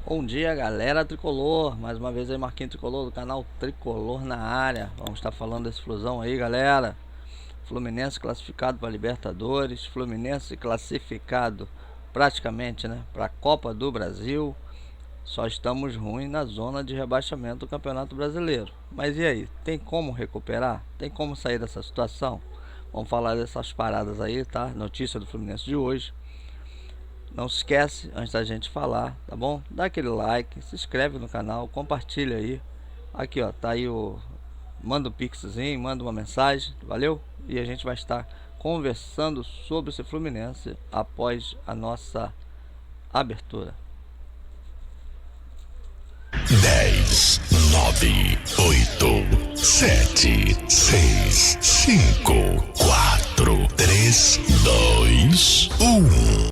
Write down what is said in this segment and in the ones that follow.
Bom dia, galera tricolor. Mais uma vez aí, Marquinhos Tricolor do canal Tricolor na área. Vamos estar falando desse Flusão aí, galera. Fluminense classificado para Libertadores, Fluminense classificado praticamente, né, para a Copa do Brasil. Só estamos ruins na zona de rebaixamento do Campeonato Brasileiro. Mas e aí, tem como recuperar? Tem como sair dessa situação? Vamos falar dessas paradas aí, tá? Notícia do Fluminense de hoje. Não se esquece, antes da gente falar, tá bom? Dá aquele like, se inscreve no canal, compartilha aí. Aqui ó, tá aí o... Manda um pixzinho, manda uma mensagem, valeu? E a gente vai estar conversando sobre esse Fluminense após a nossa abertura. 10, 9, 8, 7, 6, 5, 4, 3, 2, 1.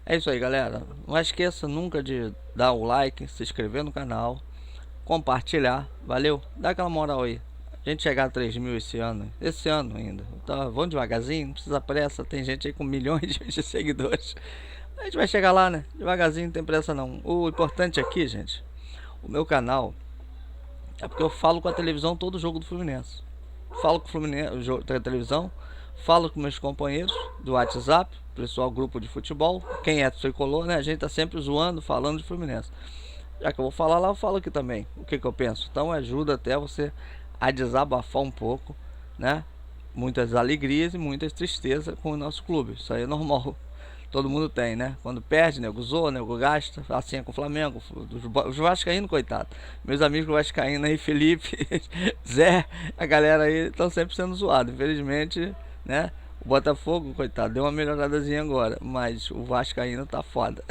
É isso aí, galera. Não esqueça nunca de dar o like, se inscrever no canal, compartilhar, valeu? Dá aquela moral aí. A gente chegar a 3 mil esse ano ainda. Tá, vamos devagarzinho, não precisa pressa. Tem gente aí com milhões de seguidores. A gente vai chegar lá, né? Devagarzinho, não tem pressa não. O importante aqui, gente, o meu canal é porque eu falo com a televisão todo jogo do Fluminense. Falo com o Fluminense, a televisão, falo com meus companheiros do WhatsApp, pessoal, grupo de futebol. Quem é tricolor, né? A gente tá sempre zoando, falando de Fluminense. Já que eu vou falar lá, eu falo aqui também o que eu penso. Então ajuda até você a desabafar um pouco, né? Muitas alegrias e muitas tristezas com o nosso clube. Isso aí é normal. Todo mundo tem, né? Quando perde, nego zoa, nego gasta. Assim é com o Flamengo. Os vascaínos, coitado. Meus amigos vascaínos aí, Felipe, Zé, a galera aí estão sempre sendo zoados. Infelizmente, né? O Botafogo, coitado, deu uma melhoradazinha agora. Mas o vascaíno tá foda.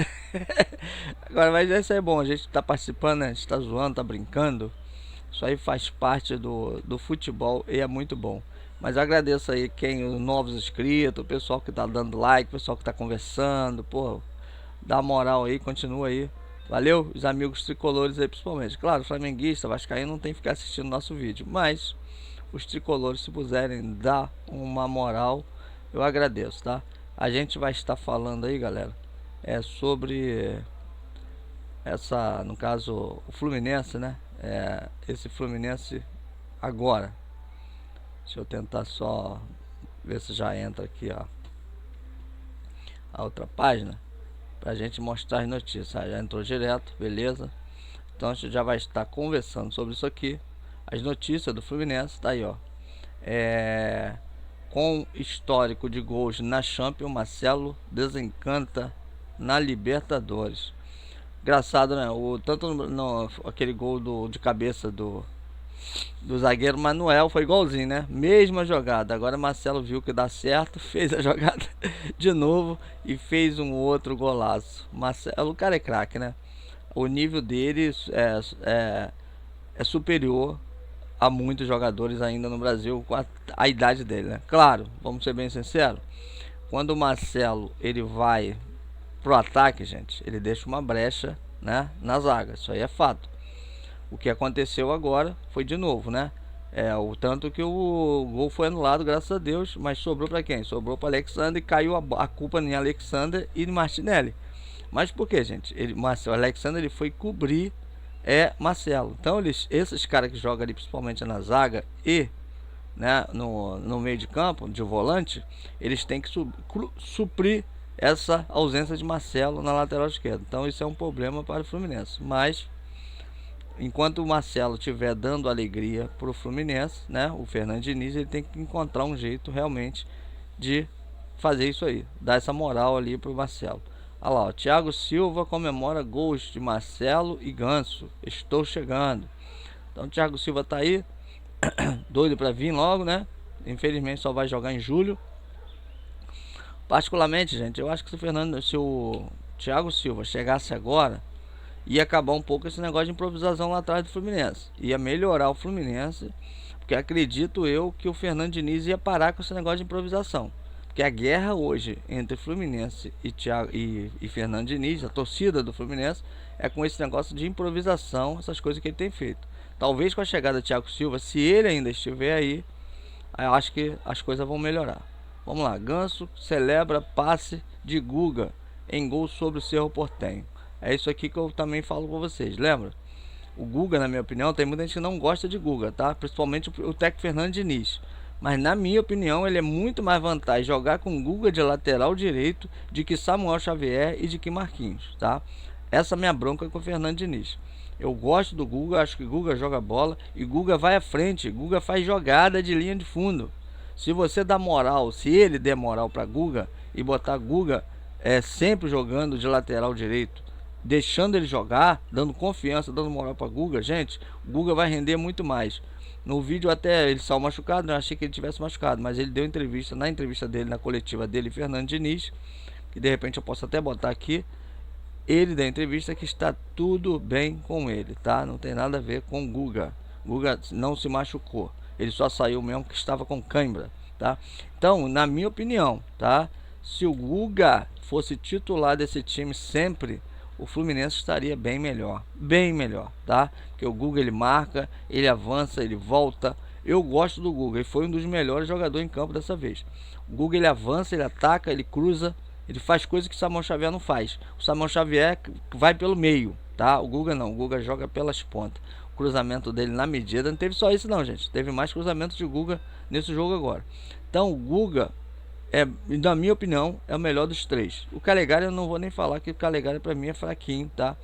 Agora, mas isso é bom. A gente tá participando, né? A gente tá zoando, tá brincando. Isso aí faz parte do futebol e é muito bom. Mas eu agradeço aí quem, os novos inscritos, o pessoal que tá dando like, o pessoal que tá conversando, pô, dá moral aí, continua aí. Valeu, os amigos tricolores aí principalmente. Claro, flamenguista, vascaíno não tem que ficar assistindo nosso vídeo, mas os tricolores, se puserem dar uma moral, eu agradeço, tá? A gente vai estar falando aí, galera, sobre essa, no caso, o Fluminense, né? Esse Fluminense agora. Deixa eu tentar só ver se já entra aqui, ó, a outra página, pra gente mostrar as notícias. Já entrou direto, beleza? Então a gente já vai estar conversando sobre isso aqui. As notícias do Fluminense, tá aí, ó. Com histórico de gols na Champions, Marcelo desencanta na Libertadores. Engraçado, né? Tanto aquele gol de cabeça do zagueiro Manuel foi igualzinho, né? Mesma jogada. Agora Marcelo viu que dá certo, fez a jogada de novo e fez um outro golaço. Marcelo, o cara é craque, né? O nível dele é superior a muitos jogadores ainda no Brasil com a idade dele, né? Claro, vamos ser bem sinceros. Quando o Marcelo ele vai pro ataque, gente, ele deixa uma brecha, né, na zaga. Isso aí é fato. O que aconteceu agora foi de novo, né? O tanto que o gol foi anulado, graças a Deus, mas sobrou para quem? Sobrou para Alexander e caiu a culpa em Alexander e Martinelli. Mas por que, gente? O Alexander ele foi cobrir Marcelo. Então esses caras que jogam ali, principalmente na zaga e, né, no meio de campo, de volante, eles têm que suprir essa ausência de Marcelo na lateral esquerda. Então isso é um problema para o Fluminense. Mas enquanto o Marcelo estiver dando alegria para o Fluminense, né, o Fernando Diniz ele tem que encontrar um jeito realmente de fazer isso aí, dar essa moral ali para o Marcelo. Olha lá, o Thiago Silva comemora gols de Marcelo e Ganso. Estou chegando. Então o Thiago Silva tá aí, doido para vir logo, né? Infelizmente só vai jogar em julho. Particularmente, gente, eu acho que se o Thiago Silva chegasse agora, ia acabar um pouco esse negócio de improvisação lá atrás do Fluminense. Ia melhorar o Fluminense, porque acredito eu que o Fernando Diniz ia parar com esse negócio de improvisação. Porque a guerra hoje entre Fluminense e Fernando Diniz, a torcida do Fluminense, é com esse negócio de improvisação, essas coisas que ele tem feito. Talvez com a chegada do Thiago Silva, se ele ainda estiver aí, eu acho que as coisas vão melhorar. Vamos lá, Ganso celebra passe de Guga em gol sobre o Cerro Porteño. É isso aqui que eu também falo com vocês, lembra? O Guga, na minha opinião, tem muita gente que não gosta de Guga, tá? Principalmente o Teco Fernando Diniz. Mas na minha opinião, ele é muito mais vantagem jogar com Guga de lateral direito de que Samuel Xavier e de que Marquinhos, tá? Essa é a minha bronca com o Fernando Diniz. Eu gosto do Guga, acho que Guga joga bola e Guga vai à frente, Guga faz jogada de linha de fundo. Se você dá moral, se ele der moral para Guga e botar Guga sempre jogando de lateral direito, deixando ele jogar, dando confiança, dando moral para Guga, gente, o Guga vai render muito mais. No vídeo até ele saiu machucado, eu achei que ele tivesse machucado, mas ele deu entrevista, na entrevista dele, na coletiva dele, Fernando Diniz, que de repente eu posso até botar aqui, ele dá entrevista que está tudo bem com ele, tá? Não tem nada a ver com Guga. Guga não se machucou, ele só saiu mesmo que estava com cãibra, tá? Então, na minha opinião, tá? Se o Guga fosse titular desse time sempre, o Fluminense estaria bem melhor, tá? Porque o Guga ele marca, ele avança, ele volta. Eu gosto do Guga, ele foi um dos melhores jogadores em campo dessa vez. O Guga ele avança, ele ataca, ele cruza, ele faz coisas que o Samuel Xavier não faz. O Samuel Xavier vai pelo meio, tá? O Guga não, o Guga joga pelas pontas. O cruzamento dele na medida, não teve só isso não, gente. Teve mais cruzamentos de Guga nesse jogo agora. Então o Guga na minha opinião, é o melhor dos três. O Calegari eu não vou nem falar, que o Calegari pra mim é fraquinho, tá?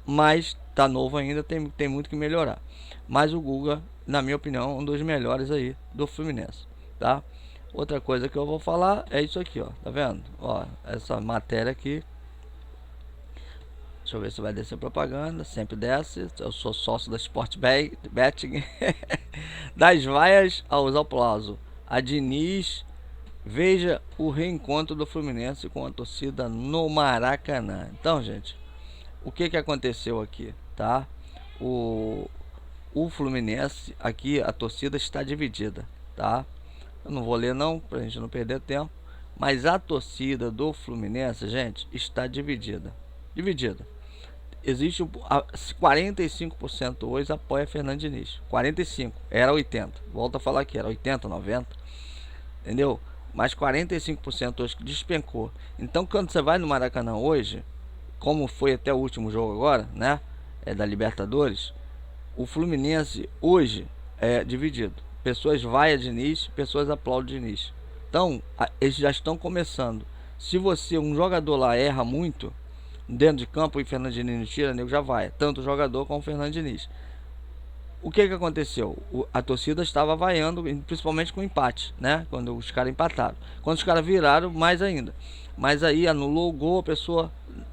Mas tá novo ainda, tem muito que melhorar. Mas o Guga, na minha opinião, um dos melhores aí do Fluminense, tá? Outra coisa que eu vou falar é isso aqui, ó. Tá vendo? Ó, essa matéria aqui. Deixa eu ver se vai descer propaganda. Sempre desce. Eu sou sócio da Sport Betting. Das vaias aos aplausos. A Diniz. Veja o reencontro do Fluminense com a torcida no Maracanã. Então, gente, o que aconteceu aqui, tá? O Fluminense, aqui a torcida está dividida, tá? Eu não vou ler não, pra gente não perder tempo. Mas a torcida do Fluminense, gente, está dividida. Existe 45% hoje apoia Fernando Diniz. 45%, era 80%. Volto a falar aqui, era 80%, 90%. Entendeu? Mas 45% hoje que despencou. Então quando você vai no Maracanã hoje, como foi até o último jogo agora, né? Da Libertadores, o Fluminense hoje é dividido. Pessoas vai a Diniz, pessoas aplaudem Diniz. Então, eles já estão começando. Se você, um jogador lá, erra muito dentro de campo e Fernando Diniz não tira, nego já vai. Tanto o jogador como o Fernando Diniz. O que aconteceu? A torcida estava vaiando, principalmente com o empate, né? Quando os caras empataram. Quando os caras viraram, mais ainda. Mas aí anulou o gol, a pessoa...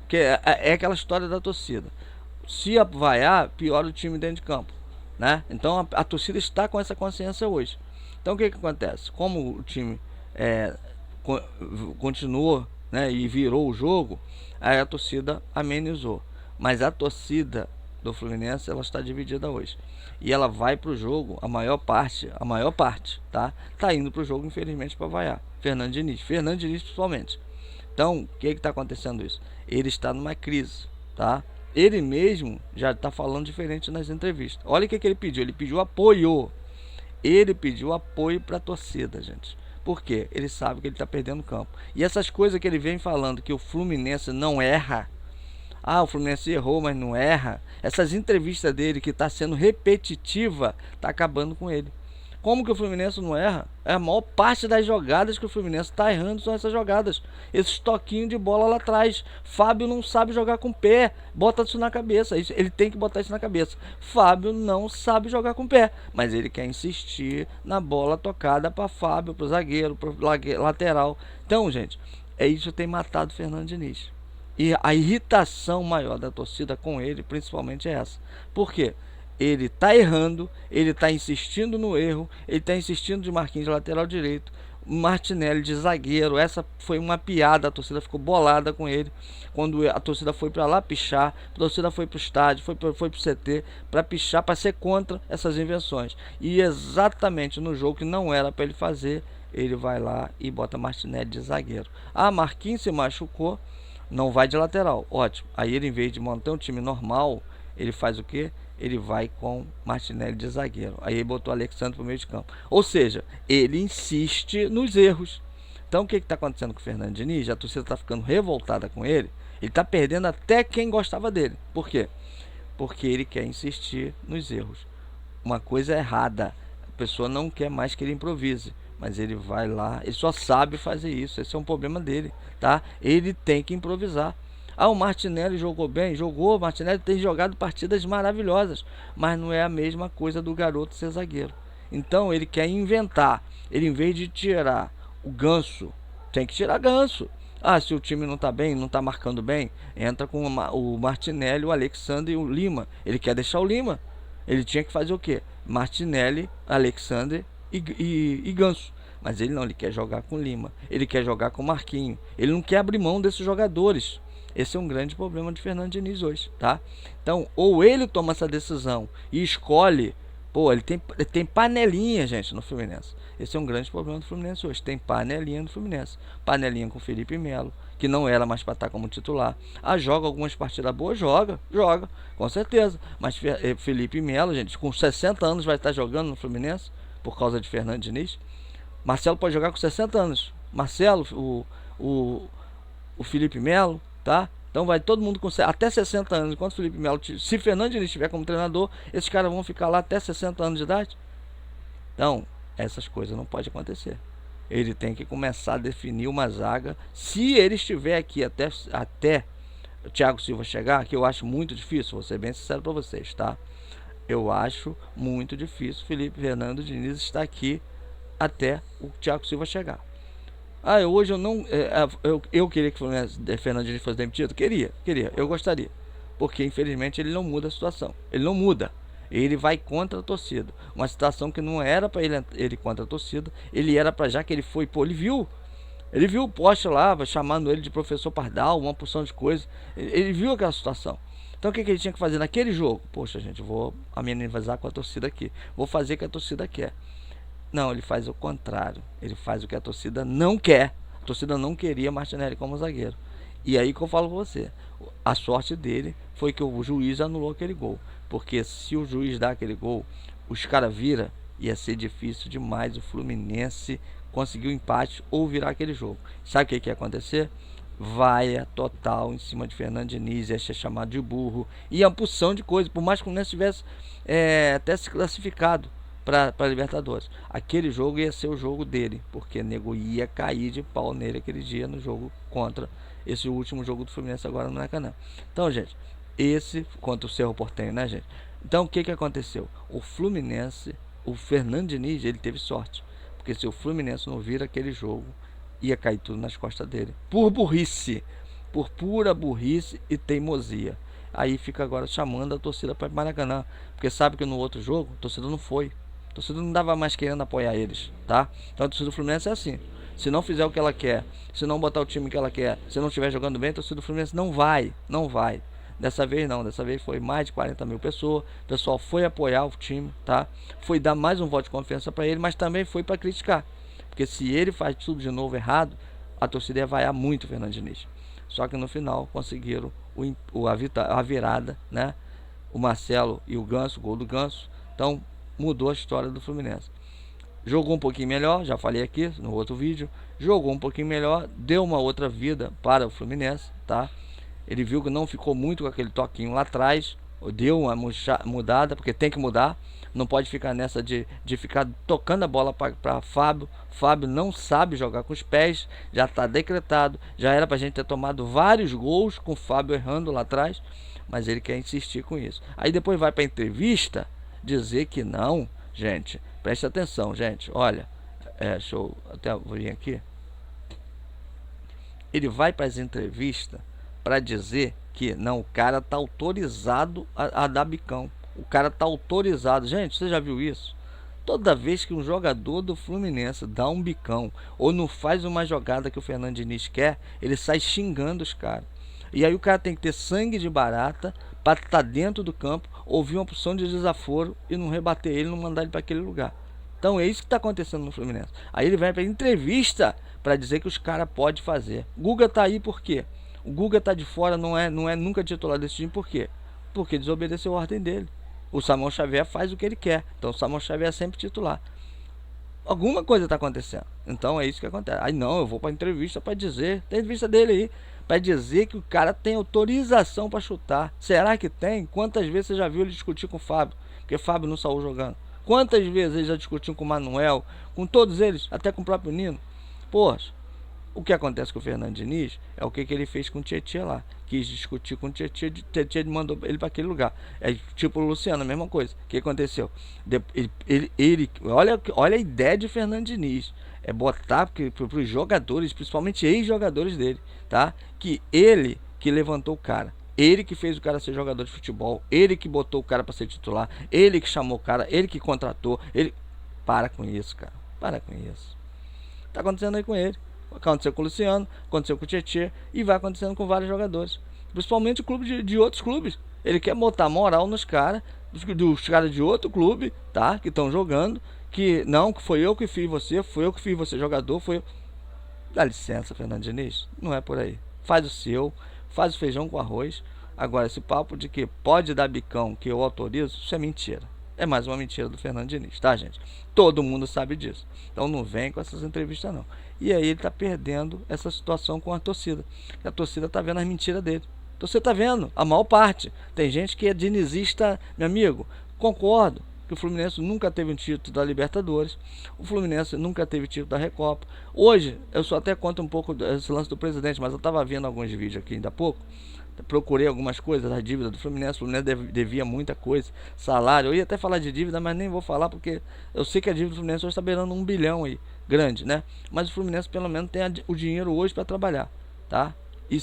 que é aquela história da torcida. Se vaiar, piora o time dentro de campo, né? Então a torcida está com essa consciência hoje. Então o que acontece? Como o time continuou, né, e virou o jogo, aí a torcida amenizou. Mas a torcida do Fluminense, ela está dividida hoje. E ela vai pro jogo, a maior parte, tá? Tá indo pro jogo, infelizmente, para vaiar. Fernando Diniz principalmente. Então, o que está acontecendo isso? Ele está numa crise, tá? Ele mesmo já está falando diferente nas entrevistas. Olha o que ele pediu. Ele pediu apoio. Ele pediu apoio para a torcida, gente. Por quê? Ele sabe que ele está perdendo campo. E essas coisas que ele vem falando, que o Fluminense não erra. Ah, o Fluminense errou, mas não erra. Essas entrevistas dele, que está sendo repetitiva, está acabando com ele. Como que o Fluminense não erra? A maior parte das jogadas que o Fluminense está errando são essas jogadas. Esses toquinhos de bola lá atrás. Fábio não sabe jogar com o pé. Bota isso na cabeça. Ele tem que botar isso na cabeça. Fábio não sabe jogar com o pé. Mas ele quer insistir na bola tocada para Fábio, para o zagueiro, para o lateral. Então, gente, isso tem matado o Fernando Diniz. E a irritação maior da torcida com ele, principalmente, é essa. Por quê? Ele tá errando, ele tá insistindo no erro, ele tá insistindo de Marquinhos de lateral direito, Martinelli de zagueiro. Essa foi uma piada, a torcida ficou bolada com ele. Quando a torcida foi para lá pichar, a torcida foi pro estádio, foi pro CT para pichar, para ser contra essas invenções. E exatamente no jogo que não era para ele fazer, ele vai lá e bota Martinelli de zagueiro. Ah, Marquinhos se machucou, não vai de lateral, ótimo. Aí ele, em vez de manter um time normal, ele faz o quê? Ele vai com Martinelli de zagueiro. Aí ele botou o Alexandre pro meio de campo. Ou seja, ele insiste nos erros. Então o que está acontecendo com o Fernando Diniz? A torcida está ficando revoltada com ele. Ele tá perdendo até quem gostava dele. Por quê? Porque ele quer insistir nos erros. Uma coisa errada. A pessoa não quer mais que ele improvise, mas ele vai lá, ele só sabe fazer isso. Esse é um problema dele, tá? Ele tem que improvisar. Ah, o Martinelli jogou bem? Jogou. O Martinelli tem jogado partidas maravilhosas, mas não é a mesma coisa do garoto ser zagueiro. Então ele quer inventar. Ele, em vez de tirar o Ganso, tem que tirar Ganso. Ah, se o time não tá bem, não tá marcando bem, entra com o Martinelli, o Alexandre e o Lima. Ele quer deixar o Lima. Ele tinha que fazer o quê? Martinelli, Alexandre e Ganso. Mas ele não, ele quer jogar com Lima. Ele quer jogar com Marquinhos. Ele não quer abrir mão desses jogadores. Esse é um grande problema de Fernando Diniz hoje, tá? Então, ou ele toma essa decisão e escolhe. Pô, ele tem panelinha, gente, no Fluminense. Esse é um grande problema do Fluminense hoje. Tem panelinha no Fluminense. Panelinha com Felipe Melo, que não era mais para estar como titular. Ah, joga algumas partidas boas? Joga, com certeza. Mas Felipe Melo, gente, com 60 anos vai estar jogando no Fluminense por causa de Fernando Diniz. Marcelo pode jogar com 60 anos. Marcelo, o Felipe Melo, tá? Então vai todo mundo com até 60 anos. Enquanto o Felipe Melo, se Fernando Diniz estiver como treinador, esses caras vão ficar lá até 60 anos de idade. Então, essas coisas não podem acontecer. Ele tem que começar a definir uma zaga. Se ele estiver aqui até o Thiago Silva chegar, que eu acho muito difícil, vou ser bem sincero para vocês, tá? Eu acho muito difícil Fernando Diniz estar aqui até o Thiago Silva chegar. Ah, hoje eu não. Eu queria que o Fernando Diniz fosse demitido? Queria, eu gostaria. Porque infelizmente ele não muda a situação. Ele não muda. Ele vai contra a torcida. Uma situação que não era para ele contra a torcida. Ele era para, já que ele foi, pô, ele viu o poste lá, chamando ele de professor Pardal, uma porção de coisas. Ele viu aquela situação. Então o que ele tinha que fazer naquele jogo? Poxa, gente, vou amenizar com a torcida aqui. Vou fazer o que a torcida quer. Não, ele faz o contrário. Ele faz o que a torcida não quer. A torcida não queria Martinelli como zagueiro. E aí que eu falo pra você, a sorte dele foi que o juiz anulou aquele gol. Porque se o juiz dá aquele gol, os caras viram, ia ser difícil demais o Fluminense conseguir o empate ou virar aquele jogo. Sabe o que ia acontecer? Vaia total em cima de Fernando Diniz, ia ser chamado de burro. E a porção de coisa, por mais que o Fluminense tivesse até se classificado para Libertadores. Aquele jogo ia ser o jogo dele, porque o nego ia cair de pau nele aquele dia no jogo contra esse último jogo do Fluminense agora no Maracanã. Então, gente, esse contra o Cerro Porteño, né, gente? Então, o que aconteceu? O Fluminense, o Fernando Diniz, ele teve sorte, porque se o Fluminense não vira aquele jogo, ia cair tudo nas costas dele, por burrice, por pura burrice e teimosia. Aí fica agora chamando a torcida para Maracanã, porque sabe que no outro jogo a torcida não foi. A torcida não dava mais querendo apoiar eles, tá? Então a torcida do Fluminense é assim. Se não fizer o que ela quer, se não botar o time que ela quer, se não estiver jogando bem, a torcida do Fluminense não vai. Dessa vez não, dessa vez foi mais de 40 mil pessoas. O pessoal foi apoiar o time, tá? Foi dar mais um voto de confiança para ele, mas também foi para criticar. Porque se ele faz tudo de novo errado, a torcida ia vaiar muito o Fernando Diniz. Só que no final conseguiram a virada, né? O Marcelo e o Ganso, o gol do Ganso. Então mudou a história do Fluminense. Jogou um pouquinho melhor, já falei aqui no outro vídeo. Jogou um pouquinho melhor, deu uma outra vida para o Fluminense, tá? Ele viu que não ficou muito com aquele toquinho lá atrás, deu uma mudada, porque tem que mudar. Não pode ficar nessa de ficar tocando a bola para Fábio. Fábio não sabe jogar com os pés, já está decretado. Já era para a gente ter tomado vários gols com o Fábio errando lá atrás, mas ele quer insistir com isso. Aí depois vai para a entrevista dizer que não. Gente, preste atenção, gente. Olha, deixa eu até vir aqui. Ele vai para as entrevistas para dizer que não, o cara tá autorizado a dar bicão. O cara tá autorizado. Gente, você já viu isso? Toda vez que um jogador do Fluminense dá um bicão ou não faz uma jogada que o Fernando Diniz quer, ele sai xingando os caras. E aí o cara tem que ter sangue de barata para estar dentro do campo, ouvir uma porção de desaforo e não rebater ele, não mandar ele para aquele lugar. Então é isso que está acontecendo no Fluminense. Aí ele vai para entrevista para dizer que os caras podem fazer. O Guga tá aí por quê? O Guga tá de fora, não é nunca titular desse time, por quê? Porque desobedeceu a ordem dele. O Samuel Xavier faz o que ele quer. Então o Samuel Xavier é sempre titular. Alguma coisa está acontecendo. Então é isso que acontece. Aí não, eu vou para entrevista para dizer. Tem entrevista dele aí. para dizer que o cara tem autorização para chutar. Será que tem? Quantas vezes você já viu ele discutir com o Fábio? Porque Fábio não saiu jogando. Quantas vezes ele já discutiu com o Manuel, com todos eles, até com o próprio Nino? Poxa, o que acontece com o Fernando Diniz é o que ele fez com o Tietchan lá. Quis discutir com o Tietchan mandou ele para aquele lugar. É tipo o Luciano, a mesma coisa. O que aconteceu? Olha a ideia de Fernando Diniz. É botar para os jogadores, principalmente ex-jogadores dele, tá? Que ele que levantou o cara. Ele que fez o cara ser jogador de futebol. Ele que botou o cara para ser titular. Ele que chamou o cara. Ele que contratou. Ele... Para com isso, cara. Para com isso. Tá acontecendo aí com ele. Aconteceu com o Luciano, aconteceu com o Tietchan e vai acontecendo com vários jogadores, principalmente o clube de outros clubes. Ele quer botar moral nos caras, dos caras de outro clube, tá? Que estão jogando, que não, que foi eu que fiz você, foi eu que fiz você jogador, foi eu. Dá licença, Fernando Diniz, não é por aí. Faz o seu, faz o feijão com arroz. Agora, esse papo de que pode dar bicão, que eu autorizo, isso é mentira. É mais uma mentira do Fernando Diniz, tá, gente? Todo mundo sabe disso. Então não vem com essas entrevistas, não. E aí ele tá perdendo essa situação com a torcida. A torcida tá vendo as mentiras dele. Então você tá vendo, a maior parte. Tem gente que é dinizista, meu amigo. Concordo que o Fluminense nunca teve um título da Libertadores. O Fluminense nunca teve título da Recopa. Hoje, eu só até conto um pouco desse lance do presidente, mas eu tava vendo alguns vídeos aqui ainda há pouco. Procurei algumas coisas da dívida do Fluminense. O Fluminense devia muita coisa, salário. Eu ia até falar de dívida, mas nem vou falar porque eu sei que a dívida do Fluminense hoje está beirando 1 bilhão aí, grande, né? Mas o Fluminense pelo menos tem o dinheiro hoje para trabalhar, tá? E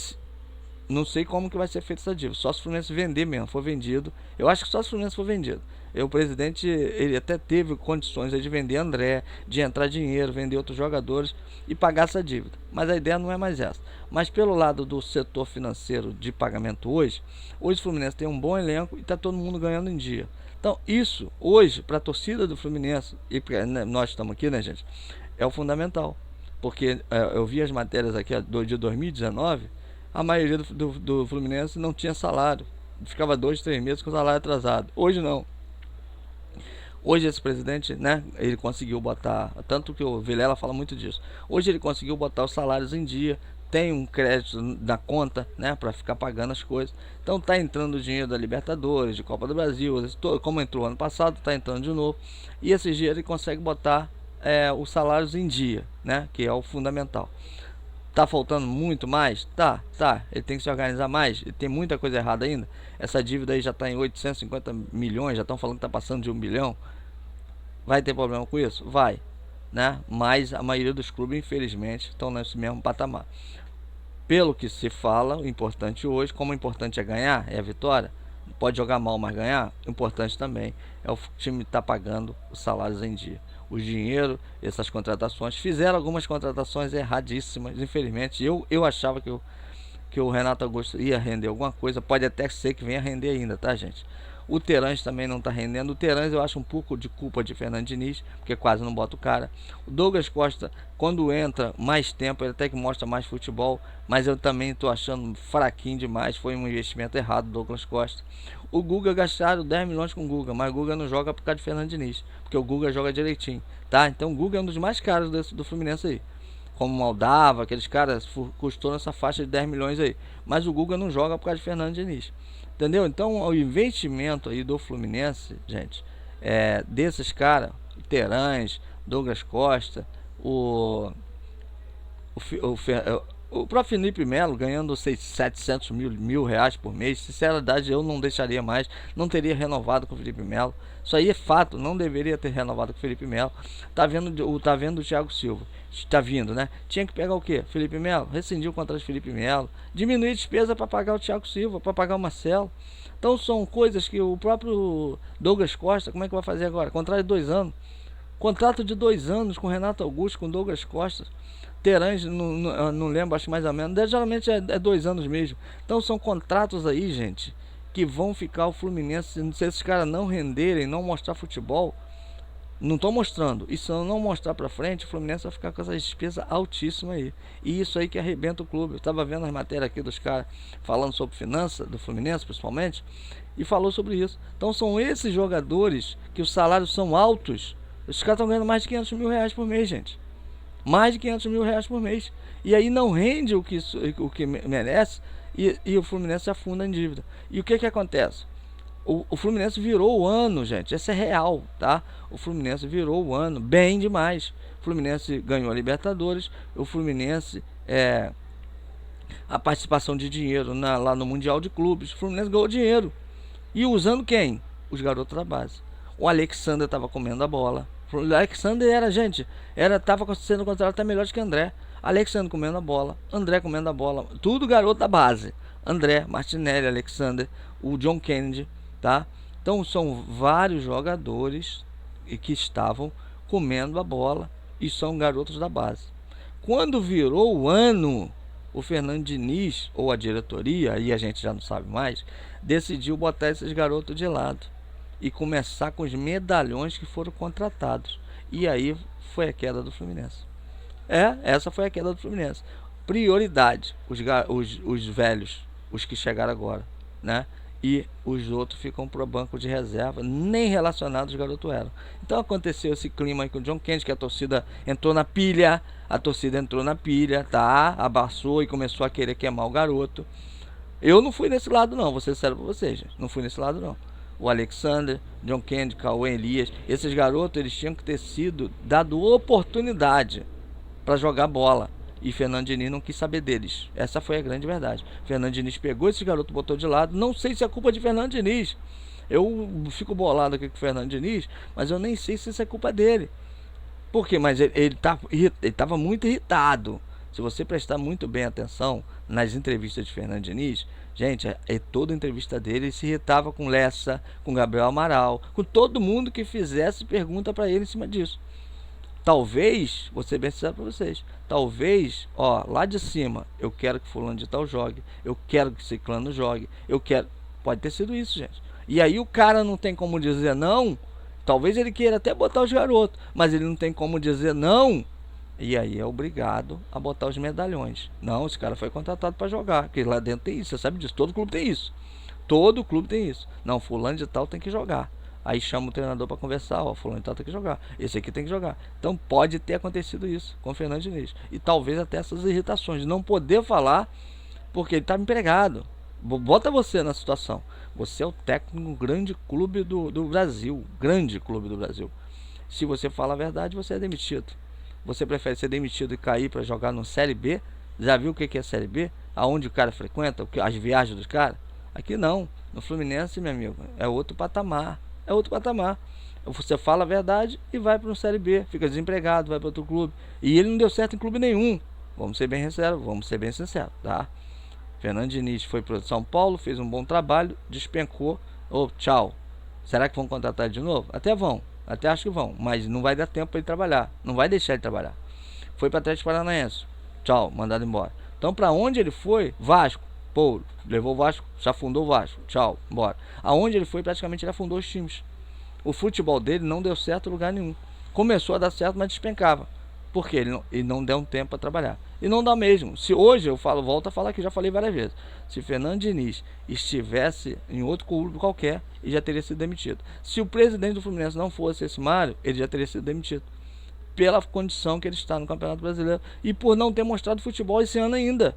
não sei como que vai ser feita essa dívida. Só se o Fluminense vender mesmo, for vendido. Eu acho que só se o Fluminense for vendido. O presidente, ele até teve condições de vender André, de entrar dinheiro, vender outros jogadores e pagar essa dívida. Mas a ideia não é mais essa. Mas pelo lado do setor financeiro de pagamento hoje o Fluminense tem um bom elenco e está todo mundo ganhando em dia. Então isso, hoje, para a torcida do Fluminense, e nós estamos aqui, né, gente, é o fundamental. Porque eu vi as matérias aqui de 2019, a maioria do Fluminense não tinha salário. Ficava 2, 3 meses com o salário atrasado. Hoje não. Hoje esse presidente, né, ele conseguiu botar, tanto que o Vilela fala muito disso. Hoje ele conseguiu botar os salários em dia, tem um crédito na conta, né, para ficar pagando as coisas. Então tá entrando o dinheiro da Libertadores, de Copa do Brasil, como entrou ano passado, tá entrando de novo. E esse dinheiro ele consegue botar os salários em dia, né, que é o fundamental. Tá faltando muito mais? Tá. Ele tem que se organizar mais. Ele tem muita coisa errada ainda. Essa dívida aí já está em 850 milhões. Já estão falando que está passando de 1 bilhão. Vai ter problema com isso? Vai, né? Mas a maioria dos clubes, infelizmente, estão nesse mesmo patamar. Pelo que se fala, o importante hoje, como o importante é ganhar, é a vitória. Pode jogar mal, mas ganhar. O importante também é o time estar pagando os salários em dia. O dinheiro, essas contratações, fizeram algumas contratações erradíssimas, infelizmente. Eu achava que o Renato Augusto ia render alguma coisa, pode até ser que venha render ainda, tá, gente? O Terãs também não está rendendo. O Terãs eu acho um pouco de culpa de Fernando Diniz, porque quase não bota o cara. O Douglas Costa, quando entra mais tempo, ele até que mostra mais futebol, mas eu também estou achando fraquinho demais. Foi um investimento errado do Douglas Costa. O Guga, gastaram 10 milhões com o Guga, mas o Guga não joga por causa de Fernando Diniz, porque o Guga joga direitinho, tá? Então o Guga é um dos mais caros do Fluminense aí. Como Moldava, aqueles caras, custou nessa faixa de 10 milhões aí. Mas o Guga não joga por causa de Fernando Diniz. Entendeu? Então o investimento aí do Fluminense, gente, desses caras, Terãs, Douglas Costa, o próprio Felipe Melo ganhando 700 mil reais por mês. Sinceridade, eu não deixaria mais, não teria renovado com o Felipe Melo. Isso aí é fato, não deveria ter renovado com o Felipe Melo. Tá vendo o Thiago Silva, tá vindo, né? Tinha que pegar o quê? Felipe Melo, rescindir o contrato de Felipe Melo, diminuir a despesa para pagar o Thiago Silva, para pagar o Marcelo. Então são coisas que o próprio Douglas Costa, como é que vai fazer agora? Contrato de 2 anos. Contrato de 2 anos com Renato Augusto, com Douglas Costa. Terãs, não lembro, acho mais ou menos. Geralmente é 2 anos mesmo. Então são contratos aí, gente, que vão ficar o Fluminense. Se esses caras não renderem, não mostrar futebol, não estão mostrando. E se não mostrar pra frente, o Fluminense vai ficar com essa despesa altíssima aí. E isso aí que arrebenta o clube. Eu estava vendo as matérias aqui dos caras falando sobre finança do Fluminense, principalmente, e falou sobre isso. Então são esses jogadores que os salários são altos. Os caras estão ganhando mais de 500 mil reais por mês, gente. Mais de 500 mil reais por mês. E aí não rende o que merece e o Fluminense afunda em dívida. E o que acontece? O Fluminense virou o ano, gente. Essa é real, tá? O Fluminense virou o ano bem demais. O Fluminense ganhou a Libertadores. O Fluminense a participação de dinheiro lá no Mundial de Clubes. O Fluminense ganhou dinheiro. E usando quem? Os garotos da base. O Alexander estava comendo a bola. O Alexander estava sendo considerado até melhor que André. Alexander comendo a bola, André comendo a bola, tudo garoto da base. André, Martinelli, Alexander, o John Kennedy, tá? Então são vários jogadores que estavam comendo a bola e são garotos da base. Quando virou o ano, o Fernando Diniz, ou a diretoria, aí a gente já não sabe mais, decidiu botar esses garotos de lado e começar com os medalhões que foram contratados. E aí foi a queda do Fluminense. Essa foi a queda do Fluminense. Prioridade, os velhos, os que chegaram agora, né? E os outros ficam pro banco de reserva, nem relacionados os garotos eram. Então aconteceu esse clima aí com o John Kennedy, que a torcida entrou na pilha, tá? Abaçou e começou a querer queimar o garoto. Eu não fui nesse lado não, vou ser sério pra vocês, gente. Não fui nesse lado não. O Alexander, John Kennedy, Cauê, Elias, esses garotos, eles tinham que ter sido dado oportunidade para jogar bola. E Fernando Diniz não quis saber deles. Essa foi a grande verdade. Fernando Diniz pegou esse garoto, botou de lado. Não sei se é culpa de Fernando Diniz. Eu fico bolado aqui com o Fernando Diniz, mas eu nem sei se isso é culpa dele. Por quê? Mas ele estava muito irritado. Se você prestar muito bem atenção nas entrevistas de Fernando Diniz, gente, toda entrevista dele ele se irritava com Lessa, com Gabriel Amaral, com todo mundo que fizesse pergunta para ele em cima disso. Talvez, vou ser bem sincero para vocês, talvez, lá de cima, eu quero que fulano de tal jogue, eu quero que ciclano jogue, pode ter sido isso, gente. E aí o cara não tem como dizer não, talvez ele queira até botar os garotos, mas ele não tem como dizer não, e aí é obrigado a botar os medalhões. Não, esse cara foi contratado para jogar, porque lá dentro tem isso, você sabe disso, todo clube tem isso. Todo clube tem isso. Não, fulano de tal tem que jogar. Aí chama o treinador para conversar, fulano de tal tem que jogar, esse aqui tem que jogar. Então pode ter acontecido isso com o Fernando Diniz. E talvez até essas irritações de não poder falar, porque ele estava empregado. Bota você na situação. Você é o técnico de um grande clube do Brasil. Grande clube do Brasil. Se você fala a verdade, você é demitido. Você prefere ser demitido e cair para jogar no Série B? Já viu o que é Série B? Aonde o cara frequenta? As viagens dos caras? Aqui não. No Fluminense, meu amigo, é outro patamar. É outro patamar. Você fala a verdade e vai para um Série B. Fica desempregado, vai para outro clube. E ele não deu certo em clube nenhum. Vamos ser bem sinceros, tá? Fernando Diniz foi para São Paulo, fez um bom trabalho, despencou. Tchau. Será que vão contratar de novo? Até vão. Até acho que vão. Mas não vai dar tempo para ele trabalhar. Não vai deixar ele trabalhar. Foi para Atlético Paranaense. Tchau, mandado embora. Então para onde ele foi? Vasco. Pô, levou o Vasco, já afundou o Vasco. Tchau, bora. Aonde ele foi, praticamente ele afundou os times. O futebol dele não deu certo em lugar nenhum. Começou a dar certo, mas despencava. Porque ele não deu um tempo para trabalhar. E não dá mesmo. Se hoje eu volto a falar que já falei várias vezes. Se Fernando Diniz estivesse em outro clube qualquer, ele já teria sido demitido. Se o presidente do Fluminense não fosse esse Mário, ele já teria sido demitido. Pela condição que ele está no Campeonato Brasileiro. E por não ter mostrado futebol esse ano ainda.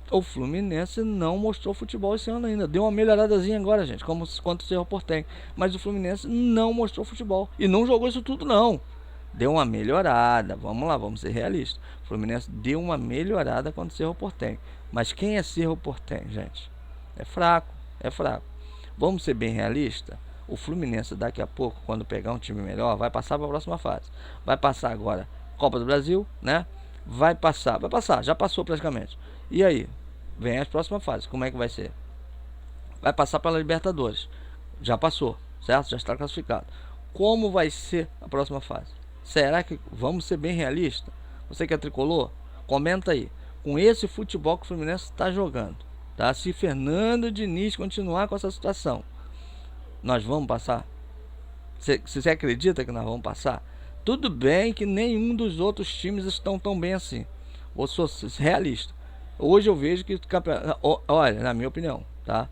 O Fluminense não mostrou futebol esse ano ainda. Deu uma melhoradazinha agora, gente, quanto o Cerro Porteño. Mas o Fluminense não mostrou futebol. E não jogou isso tudo, não. Deu uma melhorada. Vamos lá, vamos ser realistas. O Fluminense deu uma melhorada contra o Cerro Porteño. Mas quem é Cerro Porteño, gente? É fraco, é fraco. Vamos ser bem realistas. O Fluminense daqui a pouco, quando pegar um time melhor, vai passar para a próxima fase. Vai passar agora Copa do Brasil, né? Vai passar, já passou praticamente. E aí? Vem as próximas fases, como é que vai ser? Vai passar pela Libertadores. Já passou, certo? Já está classificado. Como vai ser a próxima fase? Será que, vamos ser bem realistas? Você que é tricolor, comenta aí. Com esse futebol que o Fluminense está jogando, tá? Se Fernando Diniz continuar com essa situação, nós vamos passar? Você acredita que nós vamos passar? Tudo bem que nenhum dos outros times estão tão bem assim. Eu sou realista. Hoje eu vejo que, olha, na minha opinião, tá?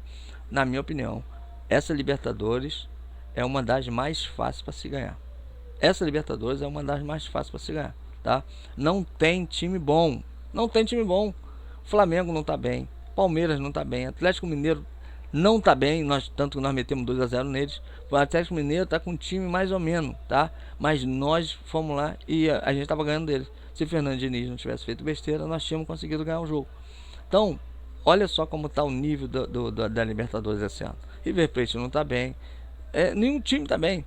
Na minha opinião, essa Libertadores é uma das mais fáceis para se ganhar. Essa Libertadores é uma das mais fáceis para se ganhar. tá? Não tem time bom. Não tem time bom. Flamengo não tá bem. Palmeiras não tá bem. Atlético Mineiro não tá bem. Tanto que nós metemos 2-0 neles. O Atlético Mineiro tá com um time mais ou menos, tá? Mas nós fomos lá e a gente tava ganhando deles. Se Fernando Diniz não tivesse feito besteira, nós tínhamos conseguido ganhar o jogo. Então, olha só como tá o nível da Libertadores esse ano. River Plate não tá bem. Nenhum time tá bem.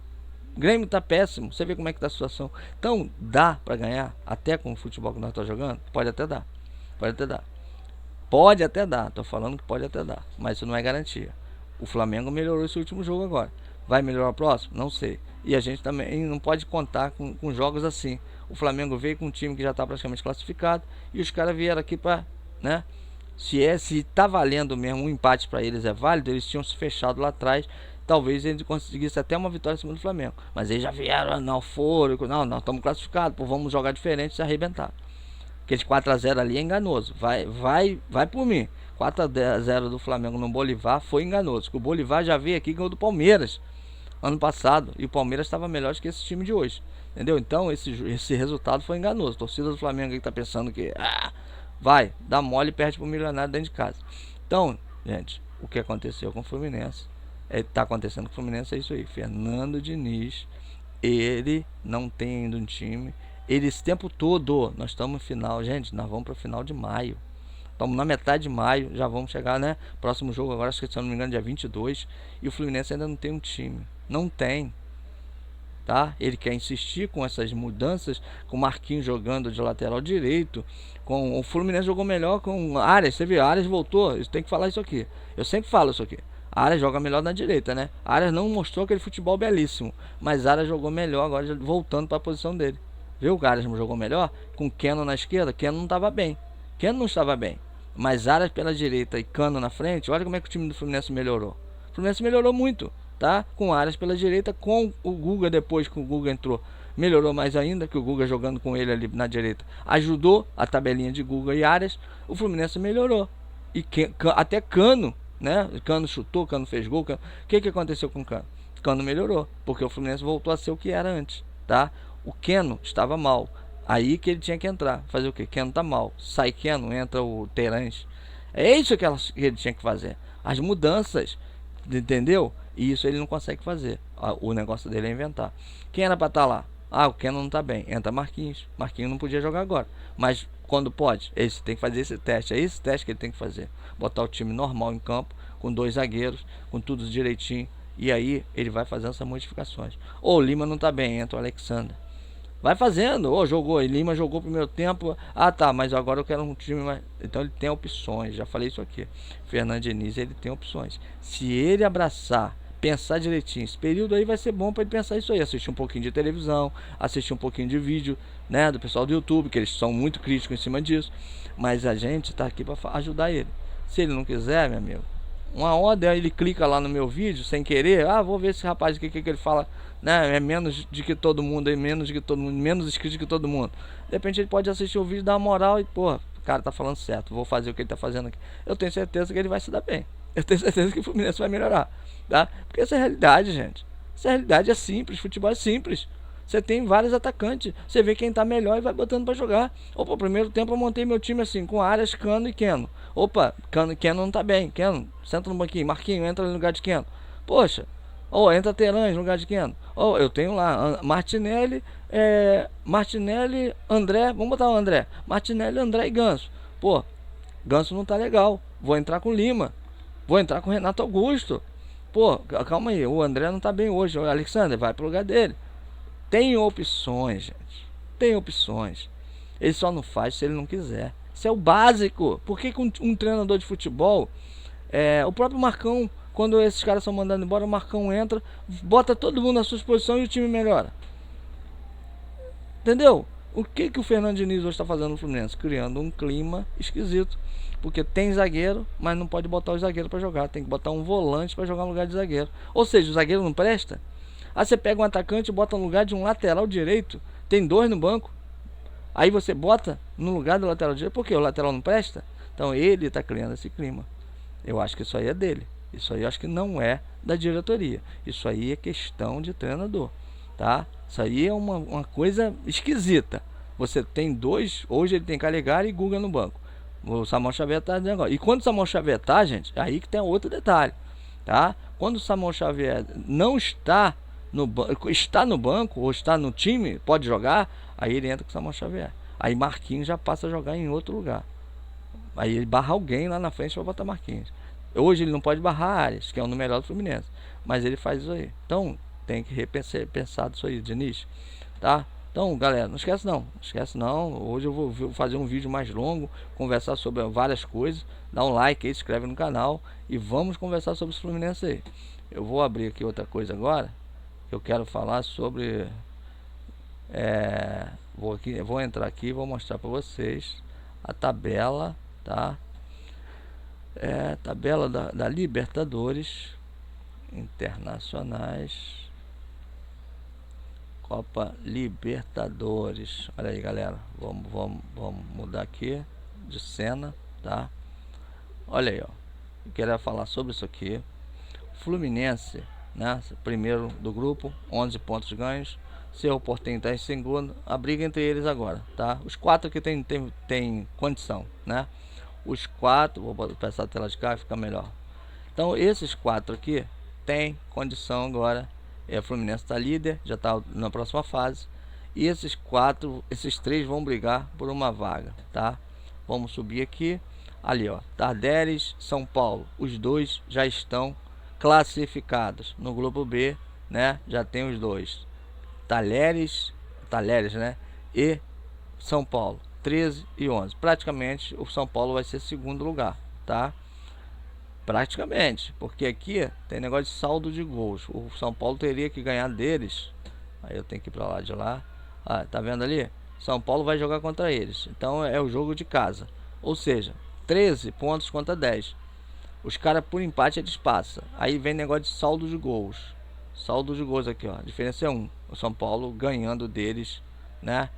O Grêmio tá péssimo. Você vê como é que tá a situação. Então, dá pra ganhar, até com o futebol que nós estamos jogando? Pode até dar. Pode até dar. Pode até dar. Tô falando que pode até dar. Mas isso não é garantia. O Flamengo melhorou esse último jogo agora. Vai melhorar o próximo? Não sei. E a gente também não pode contar com jogos assim. O Flamengo veio com um time que já está praticamente classificado. E os caras vieram aqui para, né? Se tá valendo mesmo, um empate para eles é válido, eles tinham se fechado lá atrás. Talvez eles conseguissem até uma vitória em cima do Flamengo. Mas eles já vieram na eufórico. Não, nós estamos classificados. Pô, vamos jogar diferente e se arrebentar. Aquele 4-0 ali é enganoso. Vai por mim. 4-0 do Flamengo no Bolívar foi enganoso. O Bolívar já veio aqui e ganhou do Palmeiras ano passado. E o Palmeiras estava melhor do que esse time de hoje. Entendeu? Então esse resultado foi enganoso. A torcida do Flamengo aí tá pensando que vai, dá mole e perde pro Milionário dentro de casa. Então, gente, o que aconteceu com o Fluminense? Tá acontecendo com o Fluminense, é isso aí. Fernando Diniz, ele não tem ainda um time. Ele esse tempo todo, nós estamos no final, gente, nós vamos para o final de maio. Estamos na metade de maio, já vamos chegar, né? Próximo jogo agora, acho que se eu não me engano, dia 22. E o Fluminense ainda não tem um time. Não tem. Tá? Ele quer insistir com essas mudanças, com o Marquinhos jogando de lateral direito, com o Fluminense jogou melhor com Arias. Você viu, Arias voltou, eu tenho que falar isso aqui. Eu sempre falo isso aqui. Arias joga melhor na direita, né? Arias não mostrou aquele futebol belíssimo, mas Arias jogou melhor agora, voltando para a posição dele. Viu? O Arias jogou melhor com Keno na esquerda. Keno não estava bem. Keno não estava bem. Mas Arias pela direita e Cano na frente. Olha como é que o time do Fluminense melhorou. O Fluminense melhorou muito, tá? Com Arias pela direita, com o Guga depois que o Guga entrou. Melhorou mais ainda, que o Guga jogando com ele ali na direita. Ajudou a tabelinha de Guga e Arias. O Fluminense melhorou. E até Cano, né? Cano chutou, Cano fez gol. O que aconteceu com o Cano? Cano melhorou, porque o Fluminense voltou a ser o que era antes, tá? O Keno estava mal. Aí que ele tinha que entrar. Fazer o quê? Keno tá mal. Sai Keno, entra o Terãs. É isso que ele tinha que fazer. As mudanças. Entendeu? E isso ele não consegue fazer. O negócio dele é inventar. Quem era para estar lá? O Keno não tá bem. Entra Marquinhos. Marquinhos não podia jogar agora. Mas quando pode? Ele tem que fazer esse teste. É esse teste que ele tem que fazer. Botar o time normal em campo. Com 2 zagueiros. Com tudo direitinho. E aí ele vai fazendo essas modificações. O Lima não tá bem. Entra o Alexander. Vai fazendo, jogou, e Lima jogou o primeiro tempo. Tá, mas agora eu quero um time mais. Então ele tem opções, já falei isso aqui. Fernando Diniz, ele tem opções. Se ele abraçar, pensar direitinho, esse período aí vai ser bom para ele pensar isso aí. Assistir um pouquinho de televisão, assistir um pouquinho de vídeo, né, do pessoal do YouTube, que eles são muito críticos em cima disso. Mas a gente tá aqui para ajudar ele. Se ele não quiser, meu amigo, uma hora ele clica lá no meu vídeo sem querer. Vou ver esse rapaz aqui, que ele fala, né? É menos de que todo mundo, menos inscrito que todo mundo. De repente ele pode assistir o vídeo, dar uma moral e, porra, o cara tá falando certo, vou fazer o que ele tá fazendo aqui. Eu tenho certeza que ele vai se dar bem. Eu tenho certeza que o Fluminense vai melhorar, tá? Porque essa é a realidade, gente. Essa realidade é simples, futebol é simples. Você tem vários atacantes, você vê quem tá melhor e vai botando para jogar. Opa, primeiro tempo eu montei meu time assim, com Arias, Cano e Keno. Opa, Keno não tá bem. Keno, senta no banquinho. Marquinho, entra no lugar de Keno. Poxa, entra Terãs no lugar de Keno. Eu tenho lá Martinelli, André, vamos botar o André. Martinelli, André e Ganso. Pô, Ganso não tá legal. Vou entrar com Lima. Vou entrar com Renato Augusto. Pô, calma aí, o André não tá bem hoje. O Alexander vai pro lugar dele. Tem opções, gente. Tem opções. Ele só não faz se ele não quiser. Isso é o básico. Por que um treinador de futebol, o próprio Marcão, quando esses caras são mandados embora, o Marcão entra, bota todo mundo na sua posição e o time melhora. Entendeu? O que o Fernando Diniz hoje está fazendo no Fluminense? Criando um clima esquisito. Porque tem zagueiro, mas não pode botar o zagueiro para jogar. Tem que botar um volante para jogar no lugar de zagueiro. Ou seja, o zagueiro não presta. Aí você pega um atacante e bota no lugar de um lateral direito. Tem 2 no banco. Aí você bota no lugar do lateral direito. Por quê? O lateral não presta? Então ele está criando esse clima. Eu acho que isso aí é dele. Isso aí eu acho que não é da diretoria. Isso aí é questão de treinador, tá? Isso aí é uma coisa esquisita. você tem dois, hoje ele tem Calegari e Guga no banco. O Samuel Xavier tá dizendo agora. E quando o Samuel Xavier tá, gente, aí que tem outro detalhe, tá? Quando o Samuel Xavier não está no banco, está no banco ou está no time, pode jogar, aí ele entra com o Samuel Xavier. Aí Marquinhos já passa a jogar em outro lugar. Aí ele barra alguém lá na frente para botar Marquinhos. Hoje ele não pode barrar Arias, que é o melhor do Fluminense, mas ele faz isso aí. Então tem que repensar isso aí, Diniz, tá? Então, galera, não esquece não. Hoje eu vou fazer um vídeo mais longo, conversar sobre várias coisas. Dá um like aí, se inscreve no canal e vamos conversar sobre o Fluminense aí. Eu vou abrir aqui outra coisa agora. Eu quero falar sobre... vou entrar aqui e vou mostrar para vocês a tabela, tá? Tabela da Libertadores Internacionais, Copa Libertadores. Olha aí, galera, vamos mudar aqui de cena, tá? Olha aí, ó, eu queria falar sobre isso aqui. Fluminense, né, primeiro do grupo, 11 pontos ganhos. Cerro Porteño está em segundo. A briga entre eles agora, tá? Os quatro que tem condição, né? Os quatro, vou passar a tela de cá, fica melhor. Então esses quatro aqui tem condição agora. O Fluminense está líder, já está na próxima fase. E esses três vão brigar por uma vaga, tá? Vamos subir aqui. Ali, ó, Tardellis, São Paulo, os dois já estão classificados no grupo B, né? Já tem os dois, Talheres, né? E São Paulo, 13 e 11. Praticamente o São Paulo vai ser segundo lugar, tá? Praticamente, porque aqui tem negócio de saldo de gols. O São Paulo teria que ganhar deles. Aí eu tenho que ir para lá de lá. Ah, tá vendo ali? São Paulo vai jogar contra eles. Então é o jogo de casa. Ou seja, 13 pontos contra 10. Os caras por empate eles passam. Aí vem negócio de saldo de gols. Saldo de gols aqui, ó. A diferença é 1. O São Paulo ganhando deles, né?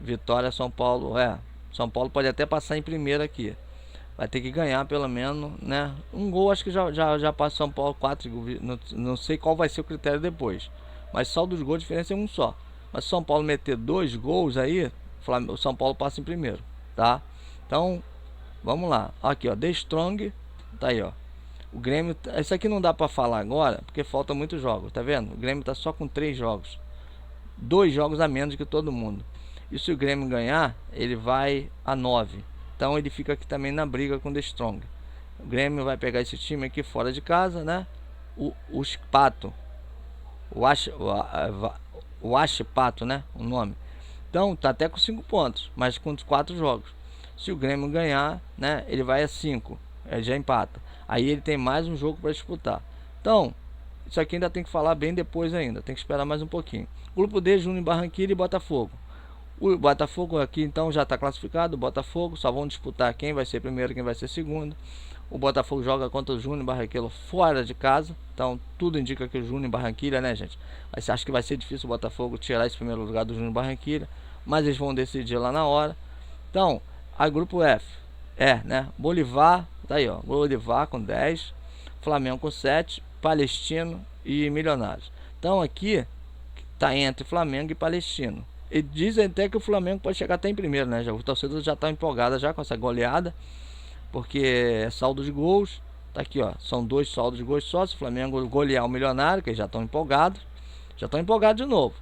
Vitória São Paulo. São Paulo pode até passar em primeiro aqui. Vai ter que ganhar pelo menos, né? Um gol, acho que já passa São Paulo 4. Não sei qual vai ser o critério depois. Mas saldo de gol, a diferença é 1 só. Mas se São Paulo meter 2 gols aí, o São Paulo passa em primeiro, tá? Então, vamos lá. Aqui, ó, The Strong, tá aí, ó. O Grêmio, isso aqui não dá pra falar agora, porque falta muitos jogos, tá vendo? O Grêmio tá só com 3 jogos. 2 jogos a menos que todo mundo. E se o Grêmio ganhar, ele vai a 9. Então ele fica aqui também na briga com o The Strong. O Grêmio vai pegar esse time aqui fora de casa, né? O Pato. O Pato, né? O nome. Então tá até com 5 pontos, mas com 4 jogos. Se o Grêmio ganhar, né? Ele vai a 5. Ele já empata. Aí ele tem mais um jogo para disputar. Então, isso aqui ainda tem que falar bem depois ainda. Tem que esperar mais um pouquinho. Grupo D, Júnior Barranquilla e Botafogo. O Botafogo aqui então já está classificado. O Botafogo só vão disputar quem vai ser primeiro, quem vai ser segundo. O Botafogo joga contra o Júnior Barranquilla fora de casa. Então tudo indica que o Júnior Barranquilla, né, gente? Aí você acha que vai ser difícil o Botafogo tirar esse primeiro lugar do Júnior Barranquilla, mas eles vão decidir lá na hora. Então, a grupo F né? Bolívar, tá aí, ó. Bolívar com 10, Flamengo com 7, Palestino e Milionários. Então aqui tá entre Flamengo e Palestino. E dizem até que o Flamengo pode chegar até em primeiro, né? O torcedor já tá empolgado já com essa goleada, porque é saldo de gols. Tá aqui, ó. São 2 saldos de gols só. Se o Flamengo golear o Milionário, que eles já estão empolgados. Já estão empolgados de novo.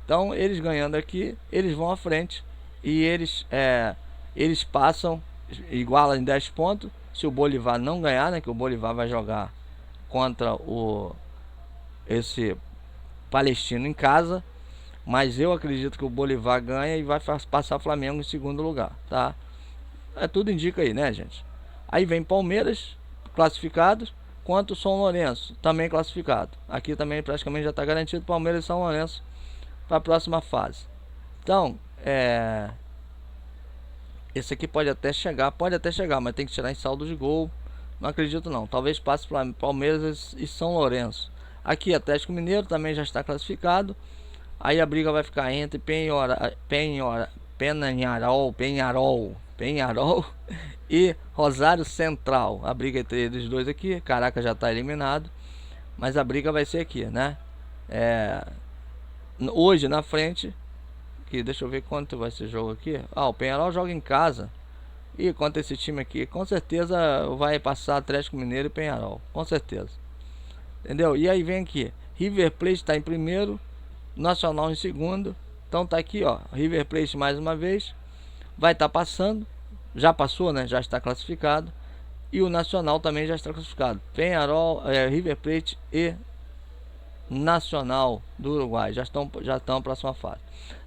Então, eles ganhando aqui, eles vão à frente. E eles passam, igualam em 10 pontos. Se o Bolívar não ganhar, né? Que o Bolívar vai jogar contra esse Palestino em casa. Mas eu acredito que o Bolívar ganha e vai passar o Flamengo em segundo lugar, tá? Tudo indica aí, né, gente? Aí vem Palmeiras, classificados, quanto o São Lourenço, também classificado. Aqui também praticamente já está garantido Palmeiras e São Lourenço para a próxima fase. Então, esse aqui pode até chegar, mas tem que tirar em saldo de gol. Não acredito não, talvez passe Palmeiras e São Lourenço. Aqui Atlético Mineiro também já está classificado. Aí a briga vai ficar entre Penharol e Rosário Central. A briga entre eles dois aqui. Caraca, já está eliminado. Mas a briga vai ser aqui, né? Hoje na frente aqui, deixa eu ver quanto vai ser jogo aqui. O Penharol joga em casa. E contra esse time aqui, com certeza vai passar Atlético Mineiro e Penharol, com certeza. Entendeu? E aí vem aqui, River Plate está em primeiro, Nacional em segundo. Então tá aqui, ó, River Plate mais uma vez vai estar passando, já passou, né? Já está classificado. E o Nacional também já está classificado. Penharol, River Plate e Nacional do Uruguai já estão na próxima fase.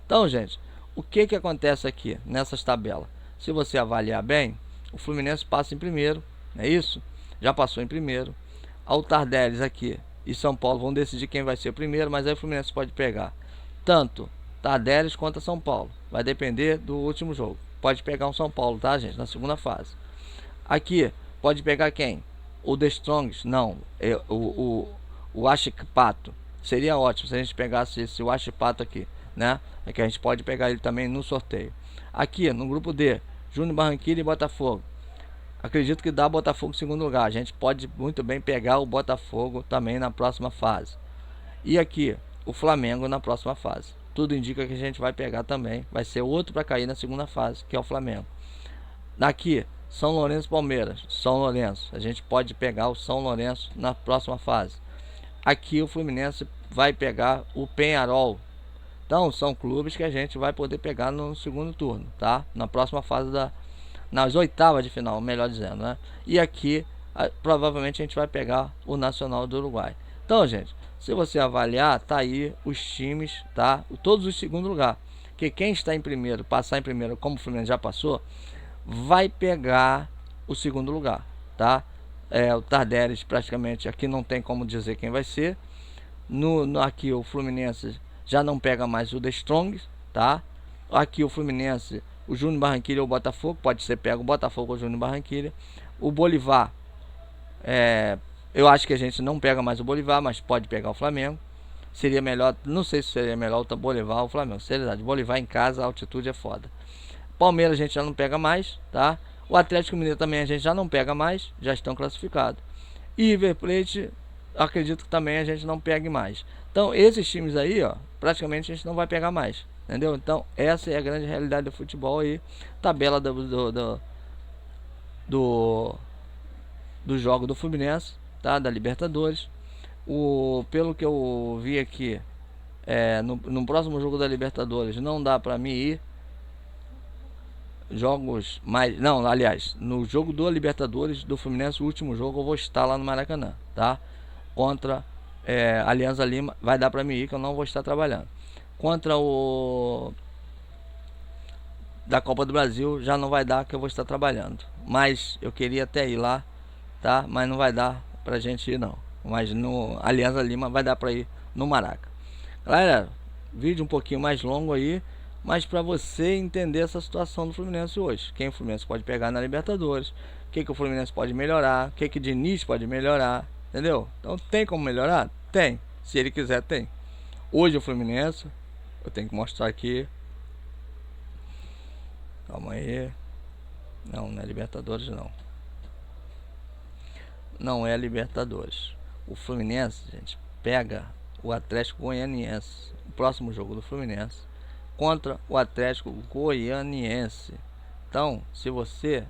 Então, gente, o que acontece aqui nessas tabelas? Se você avaliar bem, o Fluminense passa em primeiro, não é isso? Já passou em primeiro. O Tardellis aqui e São Paulo vão decidir quem vai ser o primeiro, mas aí o Fluminense pode pegar tanto Tardellis quanto São Paulo. Vai depender do último jogo. Pode pegar um São Paulo, tá, gente? Na segunda fase. Aqui, pode pegar quem? O The Strongs? Não, o Achipato. Seria ótimo se a gente pegasse esse Achipato aqui, né? É que a gente pode pegar ele também no sorteio. Aqui, no grupo D, Júnior Barranquilla e Botafogo. Acredito que dá Botafogo em segundo lugar. A gente pode muito bem pegar o Botafogo também na próxima fase. E aqui, o Flamengo na próxima fase. Tudo indica que a gente vai pegar também. Vai ser outro para cair na segunda fase, que é o Flamengo. Daqui, São Lourenço e Palmeiras. São Lourenço. A gente pode pegar o São Lourenço na próxima fase. Aqui o Fluminense vai pegar o Penharol. Então são clubes que a gente vai poder pegar no segundo turno, tá? Na próxima fase nas oitavas de final, melhor dizendo, né? E aqui provavelmente a gente vai pegar o Nacional do Uruguai. Então, gente, se você avaliar, tá aí os times, tá? Todos os segundo lugar. Que quem está em primeiro, passar em primeiro, como o Fluminense já passou, vai pegar o segundo lugar, tá? O Tardellis praticamente aqui não tem como dizer quem vai ser. Aqui o Fluminense já não pega mais o The Strongs, tá? Aqui o Fluminense, o Júnior Barranquilla ou o Botafogo, pode ser pega o Botafogo ou o Júnior Barranquilla. O Bolívar, eu acho que a gente não pega mais o Bolívar, mas pode pegar o Flamengo. Seria melhor, não sei se seria melhor o Bolívar ou o Flamengo. Seriedade, Bolívar em casa, a altitude é foda. Palmeiras a gente já não pega mais, tá? O Atlético Mineiro também a gente já não pega mais, já estão classificados. E River Plate, acredito que também a gente não pegue mais. Então esses times aí, ó, praticamente a gente não vai pegar mais, entendeu? Então essa é a grande realidade do futebol aí. Tabela do jogo do Fluminense, tá? Da Libertadores. Pelo que eu vi aqui, no próximo jogo da Libertadores não dá pra mim ir. Jogos mais, não, aliás, no jogo do Libertadores do Fluminense, o último jogo, eu vou estar lá no Maracanã, tá? Contra Alianza Lima, vai dar pra mim ir, que eu não vou estar trabalhando. Contra o da Copa do Brasil, já não vai dar, que eu vou estar trabalhando. Mas eu queria até ir lá, tá? Mas não vai dar pra gente ir, não. Mas no Alianza Lima vai dar pra ir no Maraca. Galera, vídeo um pouquinho mais longo aí, mas para você entender essa situação do Fluminense hoje. Quem o Fluminense pode pegar na Libertadores, o que o Fluminense pode melhorar, o que Diniz pode melhorar, entendeu? Então tem como melhorar? Tem, se ele quiser tem. Hoje o Fluminense, eu tenho que mostrar aqui. Calma aí. Não é Libertadores não. Não é Libertadores. O Fluminense, gente, pega o Atlético Goianiense. O próximo jogo do Fluminense contra o Atlético Goianiense. Então, se você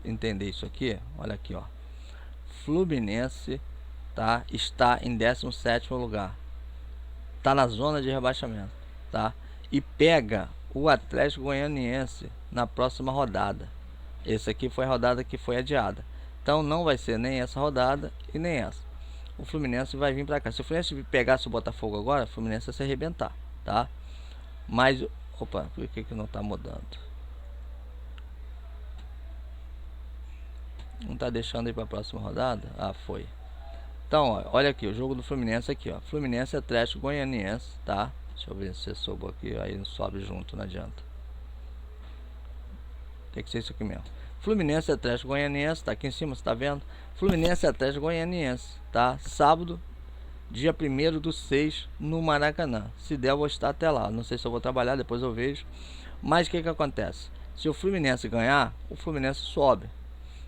entender isso aqui, olha aqui, ó. Fluminense, tá? Está em 17º lugar. Tá na zona de rebaixamento, tá? E pega o Atlético Goianiense na próxima rodada. Esse aqui foi a rodada que foi adiada. Então não vai ser nem essa rodada e nem essa. O Fluminense vai vir para cá. Se o Fluminense pegasse o Botafogo agora, o Fluminense ia se arrebentar, tá? Mas, opa, por que não tá mudando? Não tá deixando ir para a próxima rodada? Ah, foi. Então, ó, olha aqui, o jogo do Fluminense aqui, ó. Fluminense Atlético Goianiense, tá? Deixa eu ver se sobe aqui, aí não sobe junto, não adianta. Tem que ser isso aqui mesmo. Fluminense Atlético Goianiense, tá aqui em cima, você tá vendo? Fluminense Atlético Goianiense, tá? Sábado, dia 1º/6 no Maracanã. Se der eu vou estar até lá. Não sei se eu vou trabalhar, depois eu vejo. Mas o que acontece? Se o Fluminense ganhar, o Fluminense sobe.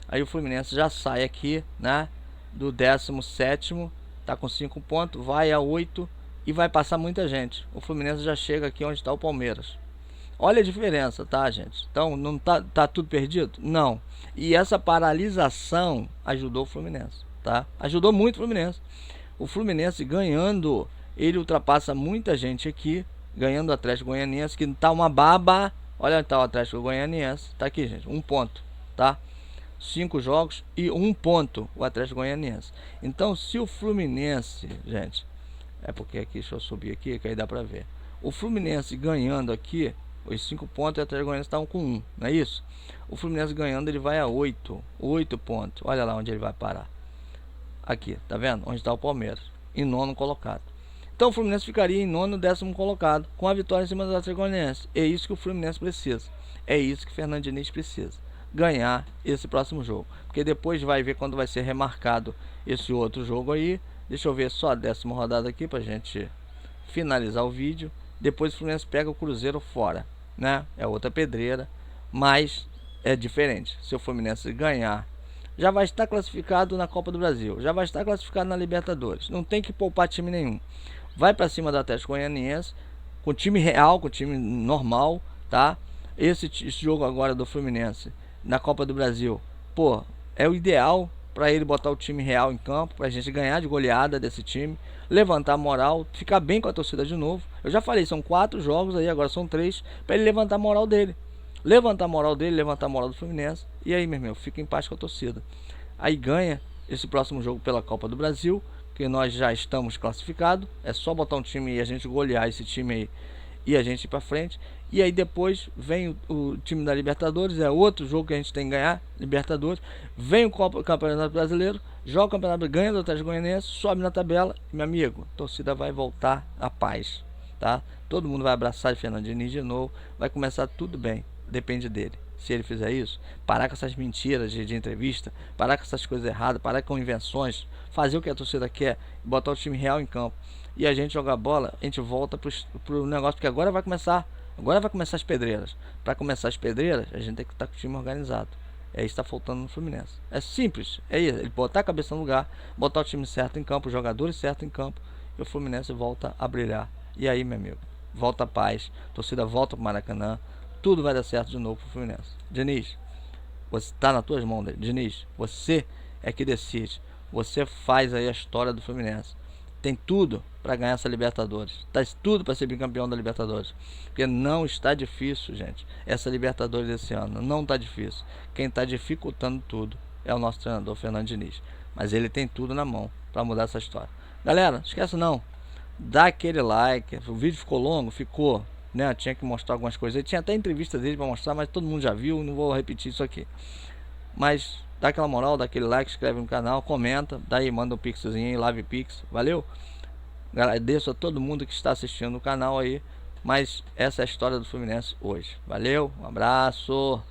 Aí o Fluminense já sai aqui, né? Do 17º, tá com 5 pontos, vai a 8 e vai passar muita gente. O Fluminense já chega aqui onde está o Palmeiras, Olha a diferença, tá, gente? Então, não tá tudo perdido? Não. E essa paralisação ajudou o Fluminense, tá? Ajudou muito o Fluminense. O Fluminense ganhando, ele ultrapassa muita gente aqui, ganhando o Atlético Goianiense, que tá uma baba. Olha, tá o Atlético Goianiense, tá aqui, gente, 1 ponto, tá? 5 jogos e 1 ponto o Atlético Goianiense. Então, se o Fluminense, gente, é porque aqui, deixa eu subir aqui, que aí dá pra ver. O Fluminense ganhando aqui, os 5 pontos, e o Atlético Goianiense estavam com 1, não é isso? O Fluminense ganhando, ele vai a 8 pontos. Olha lá onde ele vai parar. Aqui, tá vendo? Onde está o Palmeiras, em 9º colocado. Então o Fluminense ficaria em 9º, 10º colocado, com a vitória em cima do Atlético Goianiense. É isso que o Fluminense precisa. É isso que o Fernando Diniz precisa. Ganhar esse próximo jogo. Porque depois vai ver quando vai ser remarcado esse outro jogo aí. Deixa eu ver só a 10ª rodada aqui pra gente finalizar o vídeo. Depois o Fluminense pega o Cruzeiro fora, né? É outra pedreira, mas é diferente. Se o Fluminense ganhar, já vai estar classificado na Copa do Brasil, já vai estar classificado na Libertadores. Não tem que poupar time nenhum. Vai para cima do Atlético Goianiense com time real, com time normal, tá? Esse jogo agora do Fluminense na Copa do Brasil, pô, é o ideal para ele botar o time real em campo, pra gente ganhar de goleada desse time, levantar a moral, ficar bem com a torcida de novo. Eu já falei, são 4 jogos aí, agora são 3, para ele levantar a moral dele. Levantar a moral dele, levantar a moral do Fluminense. E aí, meu irmão, fica em paz com a torcida. Aí ganha esse próximo jogo pela Copa do Brasil, que nós já estamos classificados. É só botar um time e a gente golear esse time aí e a gente ir pra frente. E aí depois vem o time da Libertadores, é outro jogo que a gente tem que ganhar, Libertadores. Vem o Campeonato Brasileiro, joga o Campeonato, ganha do Atlético Goianiense, sobe na tabela. E, meu amigo, a torcida vai voltar à paz, tá? Todo mundo vai abraçar o Fernando Diniz de novo, vai começar tudo bem, depende dele. Se ele fizer isso, parar com essas mentiras de entrevista, parar com essas coisas erradas, parar com invenções, fazer o que a torcida quer, botar o time real em campo e a gente jogar bola, a gente volta pro negócio, porque agora vai começar as pedreiras. Para começar as pedreiras, a gente tem que estar com o time organizado. É isso que está faltando no Fluminense. É simples, é isso, ele botar a cabeça no lugar, botar o time certo em campo, os jogadores certos em campo, e o Fluminense volta a brilhar. E aí, meu amigo, volta a paz, a torcida volta pro Maracanã, tudo vai dar certo de novo pro Fluminense. Diniz, você tá nas tuas mãos, Diniz. Você é que decide. Você faz aí a história do Fluminense. Tem tudo para ganhar essa Libertadores. Tá tudo para ser bicampeão da Libertadores. Porque não está difícil, gente. Essa Libertadores esse ano não tá difícil. Quem tá dificultando tudo é o nosso treinador Fernando Diniz. Mas ele tem tudo na mão para mudar essa história. Galera, não esquece não. Dá aquele like. O vídeo ficou longo? Ficou. Né, tinha que mostrar algumas coisas. Tinha até entrevista dele para mostrar, mas todo mundo já viu, não vou repetir isso aqui. Mas dá aquela moral, dá aquele like, inscreve no canal, comenta, daí manda um pixzinho aí, Live Pix, valeu? Agradeço a todo mundo que está assistindo o canal aí, mas essa é a história do Fluminense hoje. Valeu, um abraço.